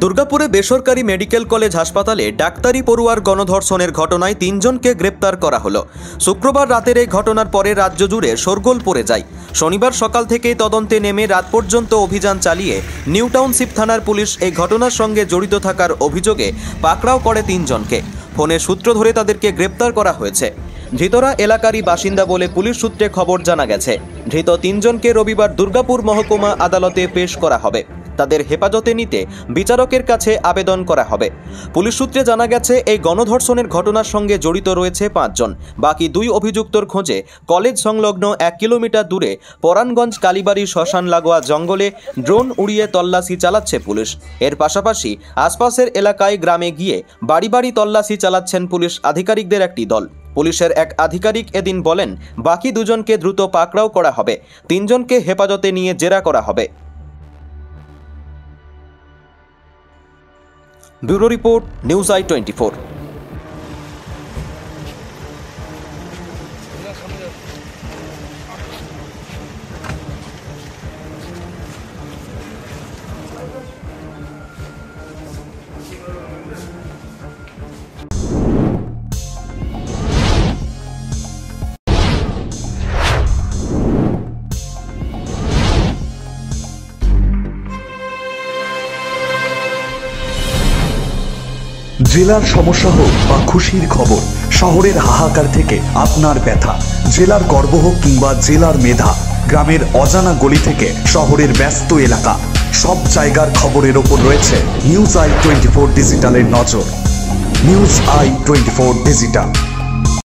দুর্গাপুরে বেসরকারি medical college হাসপাতালে ডাক্তারি পড়ুয়ার গণধর্ষণের ঘটনায় ৩ জনকে গ্রেপ্তার করা হলো। শুক্রবার রাতের এই ঘটনার পরে রাজ্য জুড়ে শোরগোল পড়ে যায়। শনিবার সকাল থেকেই তদন্তে নেমে রাত পর্যন্ত অভিযান চালিয়ে নিউ টাউনশিপ থানার পুলিশ এই ঘটনার সঙ্গে জড়িত থাকার অভিযোগে পাকড়াও করে ৩ জনকে। ফোনের সূত্র ধরে তাদেরকে গ্রেপ্তার করা হয়েছে। ধৃতরা এলাকারই বাসিন্দা বলে পুলিশ সূত্রে খবর জানা গেছে। ধৃত ৩ জনকে রবিবার দুর্গাপুর মহকুমা আদালতে পেশ করা হবে। তাদের হেফাজতে নিতে বিচারকের কাছে আবেদন করা হবে। পুলিশ সূত্রে জানা গেছে, এই গণধর্ষণের ঘটনার সঙ্গে জড়িত রয়েছে ৫ জন। বাকি ২ অভিযুক্তর খোঁজে কলেজ সংলগ্ন ১ কিলোমিটার দূরে পরাণগঞ্জ কালীবাড়ি শ্মশান লাগোয়া জঙ্গলে ড্রোন উড়িয়ে তল্লাশি চালাচ্ছে পুলিশ। এর পাশাপাশি আশপাশের এলাকায় গ্রামে গিয়ে বাড়ি বাড়ি তল্লাশি চালাচ্ছেন পুলিশ আধিকারিকদের একটি দল। পুলিশের এক আধিকারিক এদিন বলেন, বাকি ২ জনকে দ্রুত পাকড়াও করা হবে। ৩ জনকে হেফাজতে নিয়ে জেরা করা হবে। Bureau report, news i24। জেলার সমস্যা হোক বা খুশির খবর, শহরের হাহাকার থেকে আপনার ব্যথা, জেলার গর্ব হোক কিংবা জেলার মেধা, গ্রামের অজানা গলি থেকে শহরের ব্যস্ত এলাকা, সব জায়গার খবরের ওপর রয়েছে নিউজ i24 ডিজিটালের নজর। News i24 digital.